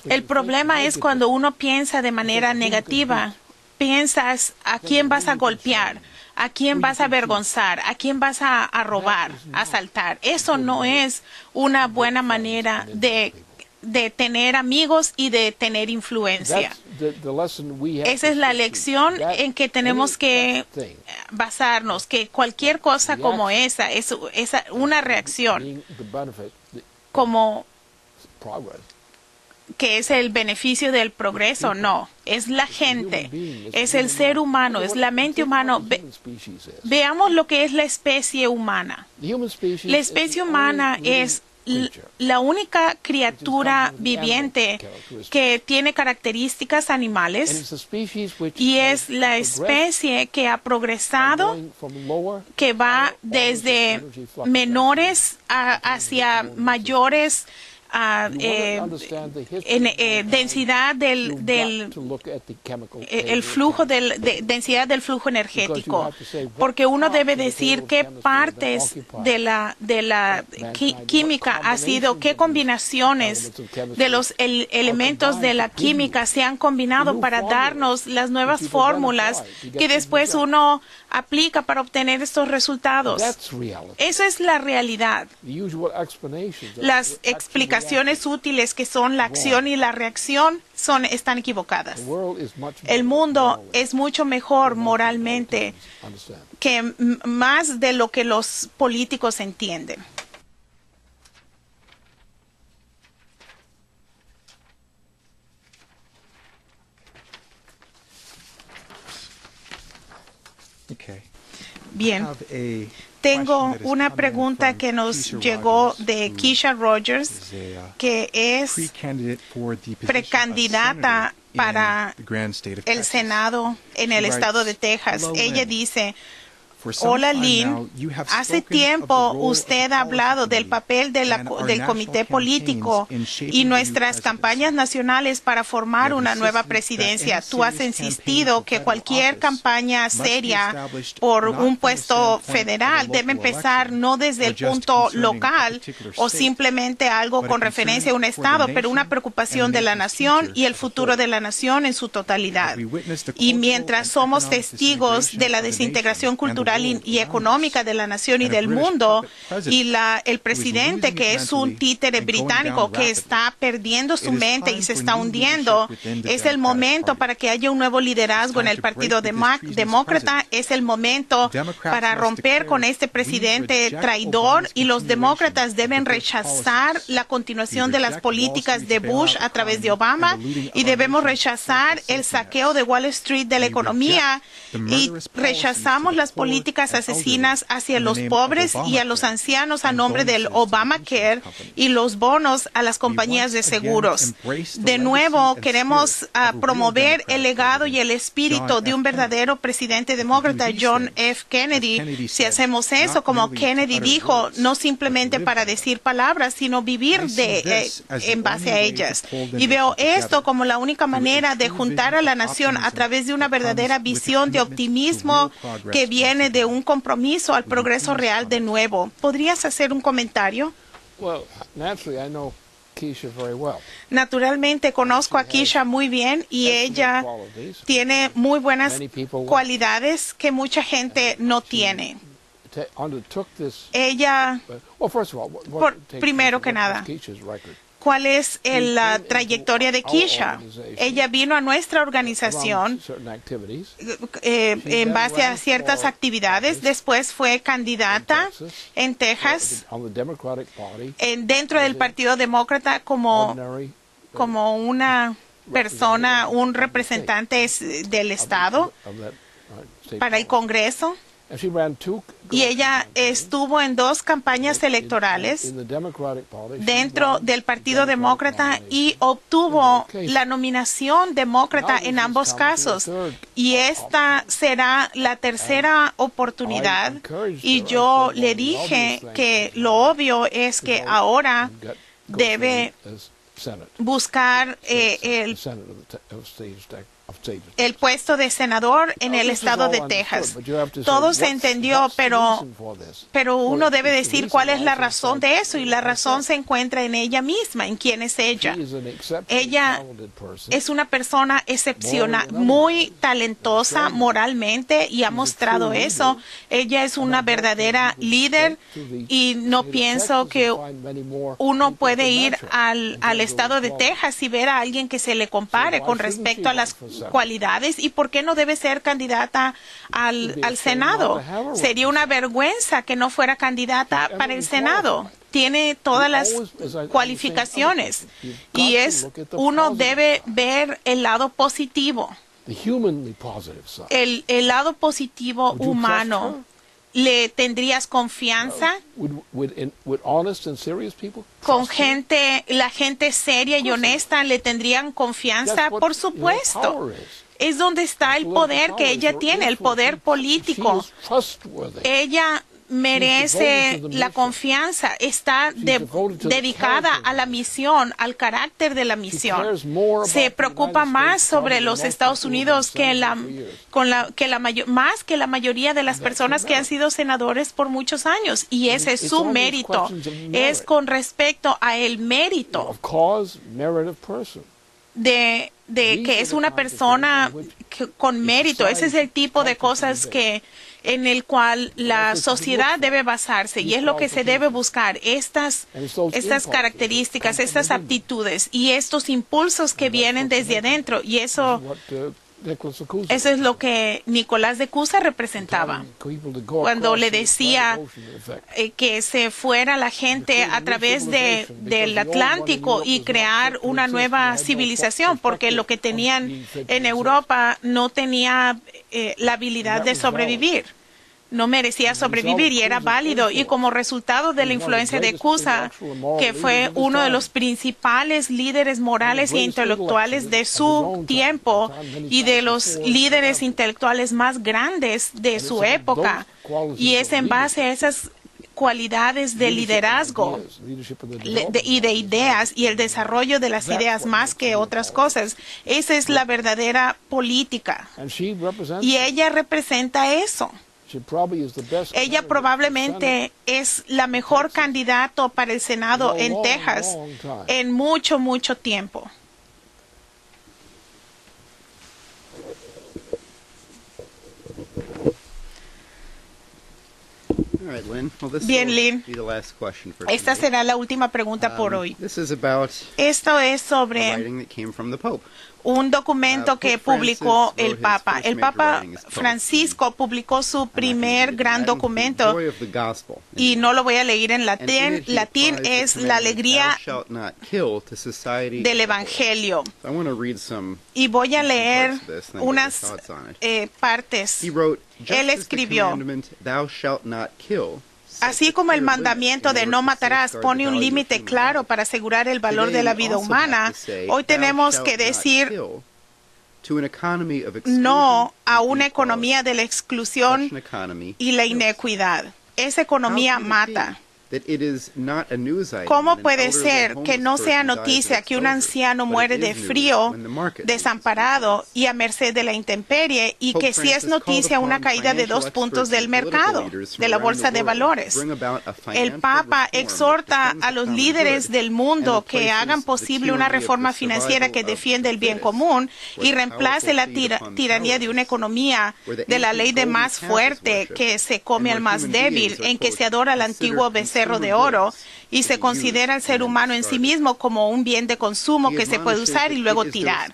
El problema es cuando uno piensa de manera negativa. Piensas a quién vas a golpear, a quién vas a avergonzar, a quién vas a robar, a asaltar. Eso no es una buena manera de tener amigos y de tener influencia. Esa es la lección en que tenemos que basarnos, que cualquier cosa como esa es una reacción, como que es el beneficio del progreso. No, es la gente, es el ser humano, es la mente humana. Veamos lo que es la especie humana. La especie humana es la única criatura viviente que tiene características animales, y es la especie que ha progresado, que va desde menores densidad densidad del flujo energético, porque uno debe decir qué partes de la química ha sido, qué combinaciones de los elementos de la química se han combinado para darnos las nuevas fórmulas que después uno aplica para obtener estos resultados. Eso es la realidad. Las explicaciones útiles, que son la acción y la reacción, están equivocadas. El mundo es mucho mejor moralmente, que más de lo que los políticos entienden. Bien. Tengo una pregunta que nos llegó de Keisha Rogers, que es precandidata para el Senado en el estado de Texas. Ella dice: hola, Lynn. Hace tiempo usted ha hablado del papel del comité político y nuestras campañas nacionales para formar una nueva presidencia. Tú has insistido que cualquier campaña seria por un puesto federal debe empezar no desde el punto local o simplemente algo con referencia a un estado, pero una preocupación de la nación y el futuro de la nación en su totalidad. Y mientras somos testigos de la desintegración cultural y económica de la nación y del mundo, y el presidente, que es un títere británico que está perdiendo su mente y se está hundiendo, es el momento para que haya un nuevo liderazgo en el Partido Demócrata. Es el momento para romper con este presidente traidor, y los demócratas deben rechazar la continuación de las políticas de Bush a través de Obama, y debemos rechazar el saqueo de Wall Street de la economía, y rechazamos las políticas asesinas hacia los pobres y a los ancianos a nombre del Obamacare y los bonos a las compañías de seguros. De nuevo, queremos promover el legado y el espíritu de un verdadero presidente demócrata, John F. Kennedy. Si hacemos eso, como Kennedy dijo, no simplemente para decir palabras, sino vivir en base a ellas. Y veo esto como la única manera de juntar a la nación a través de una verdadera visión de optimismo que viene de un compromiso al progreso real de nuevo. ¿Podrías hacer un comentario? Naturalmente conozco a Keisha muy bien, y ella tiene muy buenas cualidades que mucha gente no tiene. Ella, primero que nada, ¿cuál es la trayectoria de Keisha? Ella vino a nuestra organización en base a ciertas actividades. Después fue candidata en Texas dentro del Partido Demócrata como una persona, un representante del Estado para el Congreso. Y ella estuvo en 2 campañas electorales dentro del Partido Demócrata y obtuvo la nominación demócrata en ambos casos. Y esta será la tercera oportunidad. Y yo le dije que lo obvio es que ahora debe buscar el puesto de senador en el estado de Texas. Todo se entendió, pero uno debe decir cuál es la razón de eso, y la razón se encuentra en ella misma, en quién es ella. Ella es una persona excepcional, muy talentosa moralmente, y ha mostrado eso. Ella es una verdadera líder, y no pienso que uno puede ir al estado de Texas y ver a alguien que se le compare con respecto a las cualidades. ¿Y por qué no debe ser candidata al Senado? Sería una vergüenza que no fuera candidata para el Senado. Tiene todas las cualificaciones, y uno debe ver el lado positivo, el lado positivo humano. ¿Le tendrías confianza con la gente seria y honesta? ¿Le tendrían confianza? Por supuesto. Es donde está el poder que ella tiene, el poder político. Ella merece la confianza, está dedicada a la misión, al carácter de la misión. Se preocupa más sobre los Estados Unidos más que la mayoría de las personas que han sido senadores por muchos años, y ese es su mérito. Es con respecto a el mérito de que es una persona con mérito. Ese es el tipo de cosas en el cual la sociedad debe basarse, y es lo que se debe buscar, estas características, estas aptitudes y estos impulsos que vienen desde adentro, y eso es lo que Nicolás de Cusa representaba cuando le decía que se fuera la gente a través del Atlántico y crear una nueva civilización, porque lo que tenían en Europa no tenía la habilidad de sobrevivir. No merecía sobrevivir, y era válido. Y como resultado de la influencia de Cusa, que fue uno de los principales líderes morales e intelectuales de su tiempo y de los líderes intelectuales más grandes de su época, y es en base a esas cualidades de liderazgo y de ideas y el desarrollo de las ideas más que otras cosas. Esa es la verdadera política, y ella representa eso. Ella probablemente es la mejor candidata para el Senado en Texas en mucho, mucho tiempo. Bien, Lynn. Esta será la última pregunta por hoy. Esto es sobre un documento que publicó el Papa. El Papa Francisco publicó su primer gran documento, y no lo voy a leer en latín. Latín es la alegría del Evangelio. Y voy a leer unas partes. Él escribió: así como el mandamiento de no matarás pone un límite claro para asegurar el valor de la vida humana, hoy tenemos que decir no a una economía de la exclusión y la inequidad. Esa economía mata. ¿Cómo puede ser que no sea noticia que un anciano muere de frío, desamparado y a merced de la intemperie, y que sí es noticia una caída de 2 puntos del mercado, de la bolsa de valores? El Papa exhorta a los líderes del mundo que hagan posible una reforma financiera que defienda el bien común y reemplace la tiranía de una economía de la ley de más fuerte que se come al más débil, en que se adora al antiguo becerro de oro y se considera al ser humano en sí mismo como un bien de consumo que se puede usar y luego tirar.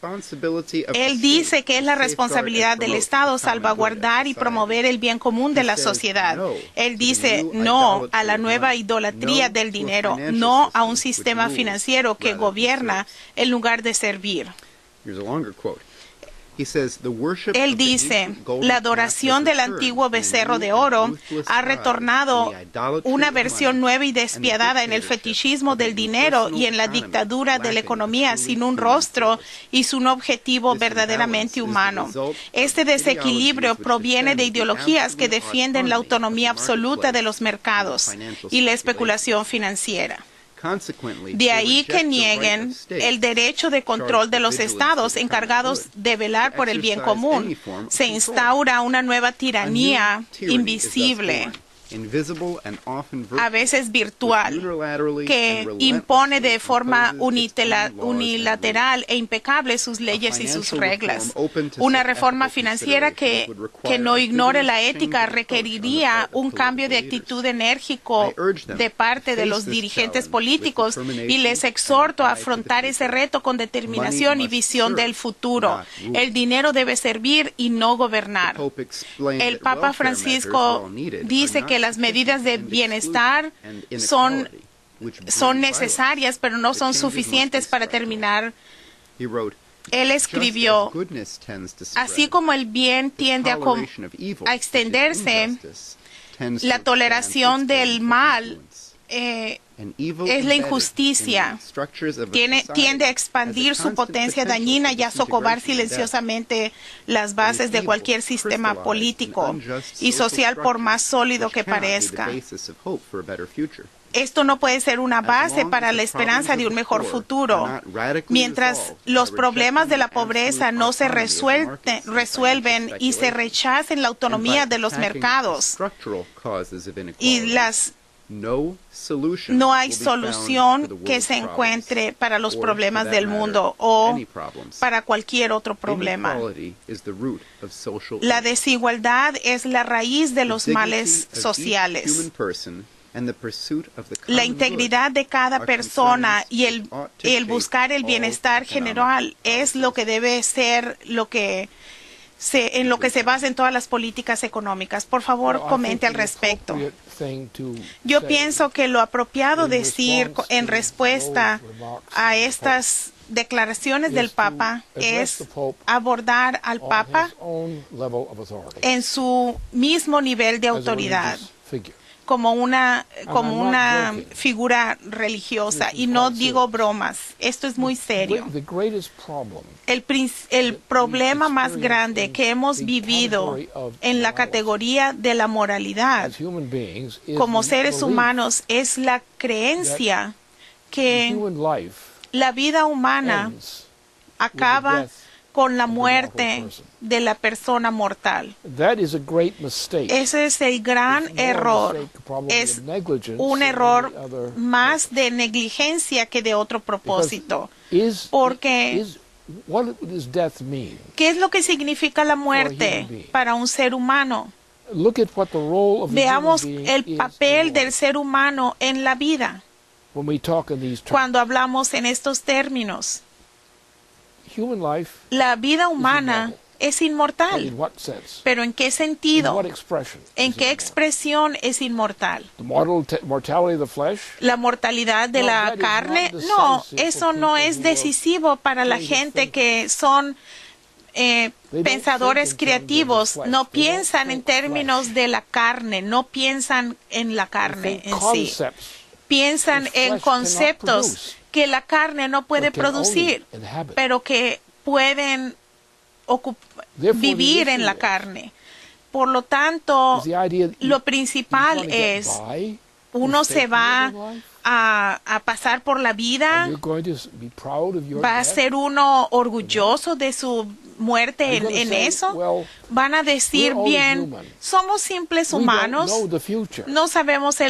Él dice que es la responsabilidad del Estado salvaguardar y promover el bien común de la sociedad. Él dice no a la nueva idolatría del dinero, no a un sistema financiero que gobierna en lugar de servir. Él dice, la adoración del antiguo becerro de oro ha retornado una versión nueva y despiadada en el fetichismo del dinero y en la dictadura de la economía sin un rostro y sin un objetivo verdaderamente humano. Este desequilibrio proviene de ideologías que defienden la autonomía absoluta de los mercados y la especulación financiera. De ahí que nieguen el derecho de control de los estados encargados de velar por el bien común. Se instaura una nueva tiranía invisible, a veces virtual, que impone de forma unilateral e impecable sus leyes y sus reglas. Una reforma financiera que no ignore la ética requeriría un cambio de actitud enérgico de parte de los dirigentes políticos, y les exhorto a afrontar ese reto con determinación y visión del futuro. El dinero debe servir y no gobernar. El Papa Francisco dice que las medidas de bienestar son necesarias, pero no son suficientes para terminar. Él escribió: así como el bien tiende a extenderse, la toleración del mal es la injusticia. Tiende a expandir su potencia dañina y a socavar silenciosamente las bases de cualquier sistema político y social, por más sólido que parezca. Esto no puede ser una base para la esperanza de un mejor futuro. Mientras los problemas de la pobreza no se resuelven y se rechacen la autonomía de los mercados y no hay solución que se encuentre para los problemas del mundo o para cualquier otro problema. La desigualdad es la raíz de los males sociales. La integridad de cada persona y el buscar el bienestar general es lo que debe ser en lo que se basan todas las políticas económicas. Por favor, comente al respecto. Yo pienso que lo apropiado decir en respuesta a estas declaraciones del Papa es abordar al Papa en su mismo nivel de autoridad, como una figura religiosa, y no digo bromas. Esto es muy serio. El problema más grande que hemos vivido en la categoría de la moralidad como seres humanos es la creencia que la vida humana acaba con la muerte de la persona mortal. Ese es el gran error. Es un error más de negligencia que de otro propósito. Porque, ¿qué es lo que significa la muerte para un ser humano? Veamos el papel del ser humano en la vida cuando hablamos en estos términos. La vida humana es inmortal. ¿Pero en qué sentido? ¿En qué expresión es inmortal? ¿La mortalidad de la carne? No, eso no es decisivo para la gente que son pensadores creativos. No piensan en términos de la carne, no piensan en la carne en sí. Piensan en conceptos que la carne no puede producir, pero que pueden vivir en la carne. Por lo tanto, lo principal es, uno se va a pasar por la vida, va a ser uno orgulloso de su muerte en eso. Van a decir, bien, somos simples humanos,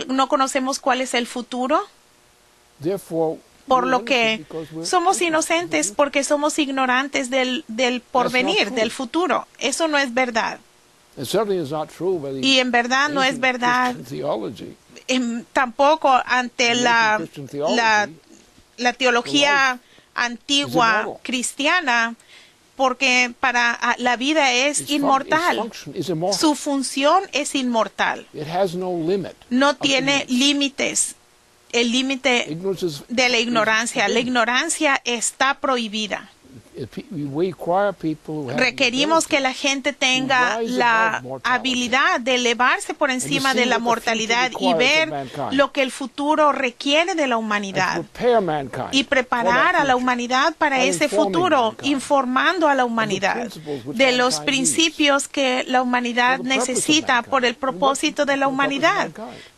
no conocemos cuál es el futuro, por lo que somos inocentes porque somos ignorantes del porvenir, del futuro. Eso no es verdad. Y en verdad no es verdad tampoco ante la teología antigua cristiana, porque para la vida es inmortal. Su función es inmortal. No tiene límites. El límite de la ignorancia. La ignorancia está prohibida. Requerimos que la gente tenga la habilidad de elevarse por encima de la mortalidad y ver lo que el futuro requiere de la humanidad y preparar a la humanidad para ese futuro, informando a la humanidad de los principios que la humanidad necesita por el propósito de la humanidad,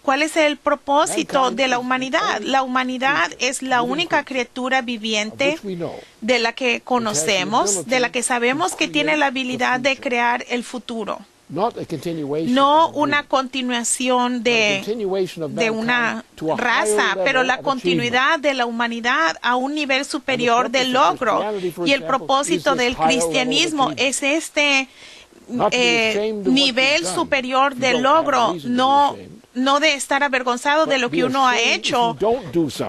¿Cuál es el propósito de la humanidad? La humanidad es la única criatura viviente de la que conocemos, de la que sabemos que tiene la habilidad de crear el futuro. No una continuación de una raza, pero la continuidad de la humanidad a un nivel superior de logro. Y el propósito del cristianismo es este nivel superior de logro, no de estar avergonzado de lo que uno ha hecho,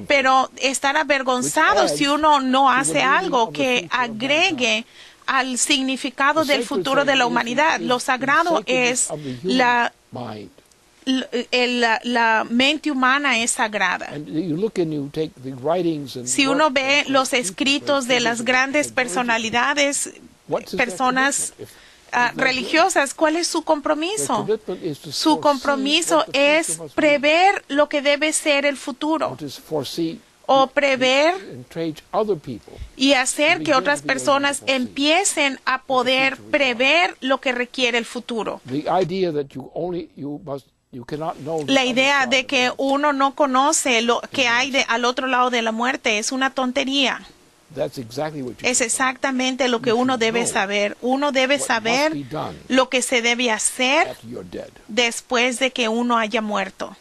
pero estar avergonzado si uno no hace algo que agregue al significado del futuro de la humanidad. Lo sagrado es la mente humana es sagrada. Si uno ve los escritos de las grandes personalidades, personas religiosas, ¿cuál es su compromiso? Su compromiso es prever lo que debe ser el futuro, o prever y hacer que otras personas empiecen a poder prever lo que requiere el futuro. La idea de que uno no conoce lo que hay al otro lado de la muerte es una tontería. Es exactamente lo que uno debe saber. Uno debe saber lo que se debe hacer después de que uno haya muerto.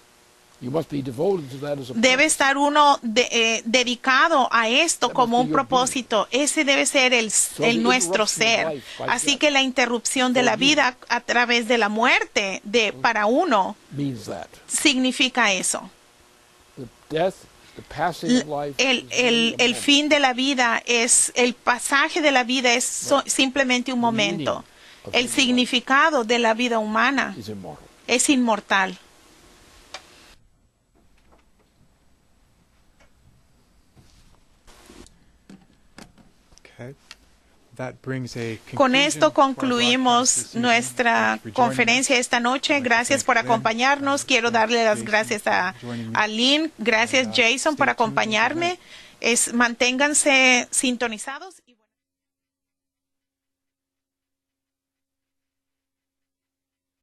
Debe estar uno dedicado a esto como un propósito. Ese debe ser el nuestro ser. Así que la interrupción de la vida a través de la muerte para uno significa eso. El fin de la vida el pasaje de la vida es simplemente un momento. El significado de la vida humana es inmortal. Con esto concluimos nuestra conferencia esta noche. Gracias por acompañarnos. Quiero darle las gracias a Lynn. Gracias, Jason, por acompañarme. Manténganse sintonizados.